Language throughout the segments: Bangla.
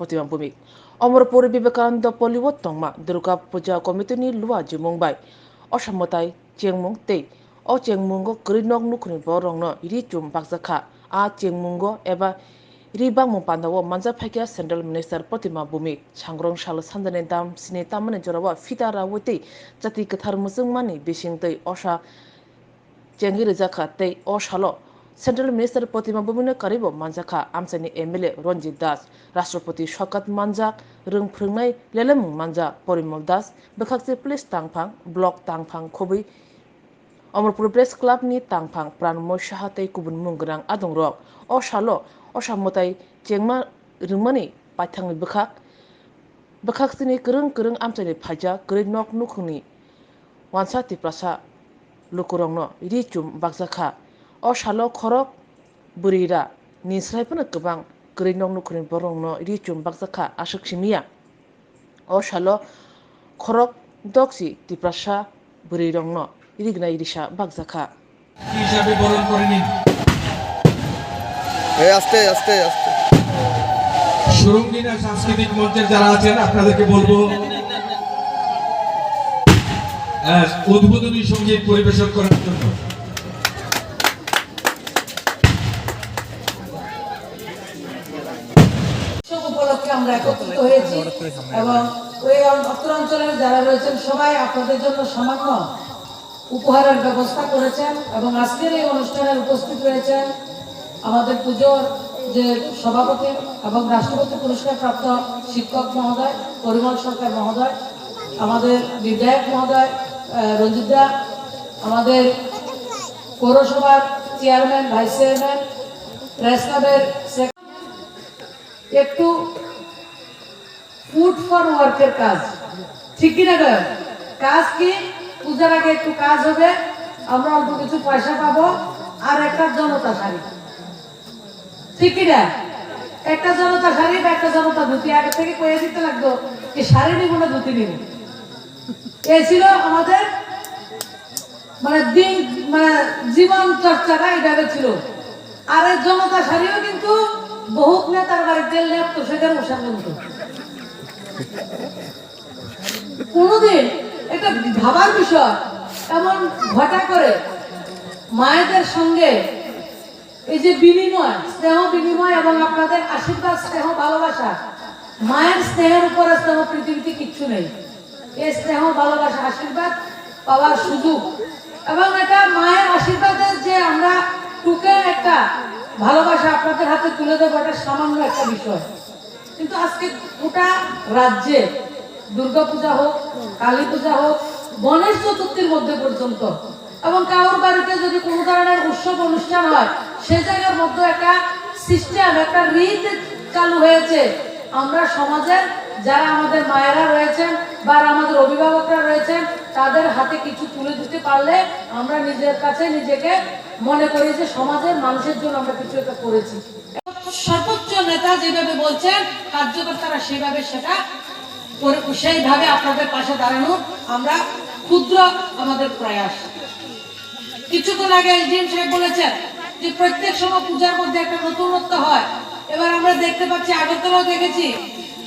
Pratima Bhoumik. Omorpuri Vivekananda Pollywood Tongma Rwkha Puja Committee ni Lua Mwchwngwi. Osha Mwtai Chengwi O Chengmungo Grinok Nukuni Borongno Irichum Bakzakha A Chengmungo Eba Ribang Mupandawo Manja Phakia Central Minister Pratima Bhoumik Changrong Shal Sandane Dam Sine Tamane Jorawa Fitara Wuti Chati Kathar Muzungmani Bishing Tei Osha Chengwi Rizakha Tei Oshalo Central Minister Pratima Bhoumik Karibo Manjaka Amsani MLA Ranjit Das Rashtrapati Shokat Manjak Rwkha Lelem Manja Porimol Das Bekhakse Police Tangphang Block Tangphang Khobi Omorpur Press Club ni Tangphang Pranmo Shahatei Kubun Mungrang Adongrok O Shalo Osha Mwtai Chengma Rwmani Paithangni Bekhaksini Kereng Amsani Phaja Grinok Nukuni Wansati Prasa Lukurongno Irichum Bakzakha O Shalo Khorok Burira Nisraipana Kubang Grinok Nukuni Borongno Irichum Bakzakha Ashakshimiya O Shalo Khorok Doksi Tiprasa Burirongno Irigna Irisha Bakzakha হিসাবে বরণ করে নিন। আস্তে আস্তে আস্তে সুরঙ্গী সাংস্কৃতিক মঞ্চের যারা আছেন আপনাদেরকে বলবো উদ্বোধনী সঙ্গীত পরিবেশন করার জন্য। উপলক্ষে আমরা একত্রিত হয়েছি এবং ওই অঞ্চলের যারা রয়েছেন সবাই আপনাদের জন্য সামান্য উপহারের ব্যবস্থা করেছেন এবং আজকের এই অনুষ্ঠানে উপস্থিত রয়েছেন আমাদের পুজোর যে সভাপতি এবং রাষ্ট্রপতি পুরস্কার প্রাপ্ত শিক্ষক মহোদয় পরিমল সরকার মহোদয়, আমাদের বিধায়ক মহোদয় রঞ্জিত দা, আমাদের পৌরসভার চেয়ারম্যান ভাইস চেয়ারম্যান, প্রেস ক্লাবের একটু ফুড ফর ওয়ার্কের কাজ, ঠিক কিনা কাজ কি? পূজার আগে একটু কাজ হবে, আমরা অল্প কিছু পয়সা পাবো, আর একটা জনতা শাড়ি, ঠিক কিনা? একটা জনতা শাড়ি বা একটা জনতা ধুতি আগে থেকে কয়ে দিতে লাগতো যে শাড়ি নিব না ধুতি নিব। এই ছিল আমাদের জীবন চর্চাটা এইভাবে ছিল। আর এই জনতা শাড়িও কিন্তু বহু নেতার বাড়িতে লেপ সেখানে বসা বলতো। কোনদিন এটা ভাবার বিষয় এমন ঘটা করে মায়েদের সঙ্গে এই যে বিনিময়, স্নেহ বিনিময় এবং আপনাদের আশীর্বাদ, স্নেহ ভালোবাসা, মায়ের স্নেহের উপরে স্নেহ পৃথিবীতে কিচ্ছু নেই। এই স্নেহ ভালোবাসা আশীর্বাদ পাওয়ার সুযোগ এবং এটা মায়ের আশীর্বাদের যে আমরা টুকে একটা ভালোবাসা আপনাদের হাতে তুলে দেবো, এটা সামান্য একটা বিষয়। কিন্তু আজকে গোটা রাজ্যে দুর্গাপূজা হোক, কালী পূজা হোক, গণেশ চতুর্থীর মধ্যে পর্যন্ত এবং কারোর বাড়িতে যদি কোনো ধরনের উৎসব অনুষ্ঠান হয় সে জায়গার মধ্যে একটা সিস্টেম, একটা রীতি চালু হয়েছে। আমরা সমাজের যারা আমাদের মায়েরা রয়েছেন বা আমাদের অভিভাবকরা রয়েছেন তাদের হাতে কিছু তুলে দিতে পারলে আমরা নিজের কাছে নিজেকে মনে করি যে সমাজের মানুষের জন্য আমরা কিছু একটা করেছি। সর্বোচ্চ নেতা যেভাবে বলছেন কার্যকর্তারা সেইভাবে আপনাদের পাশে দাঁড়ানোর আমরা ক্ষুদ্র আমাদের প্রয়াস। কিছুক্ষণ আগে এসডিএম সাহেব বলেছেন যে প্রত্যেক সময় পূজার মধ্যে একটা নতুনত্ব হয়। এবার আমরা দেখতে পাচ্ছি, আগরতলাও দেখেছি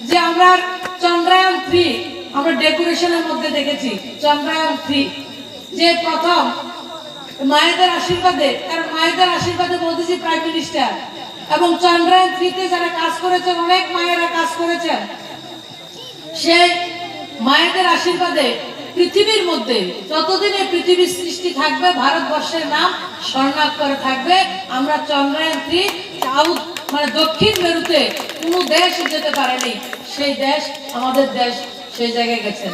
যে আমরা চন্দ্রায়ন 3 আমরা ডেকোরেশনের মধ্যে দেখেছি। চন্দ্রায়ন 3 যে প্রথম মায়েদের আশীর্বাদে, কারণ মায়েদের আশীর্বাদে মোদীজি প্রাইম মিনিস্টার, এবং চন্দ্রায়ন 3 তে যারা কাজ করেছেন অনেক মায়েরা কাজ করেছেন। সেই মায়েদের আশীর্বাদে পৃথিবীর মধ্যে যতদিনে পৃথিবীর সৃষ্টি থাকবে ভারতবর্ষের নাম স্বর্ণাক্ষরে থাকবে। আমরা চন্দ্রায়ন 3 দক্ষিণ মেরুতে কোনো দেশ যেতে পারেনি, সেই দেশ আমাদের দেশ সেই জায়গায় গেছে।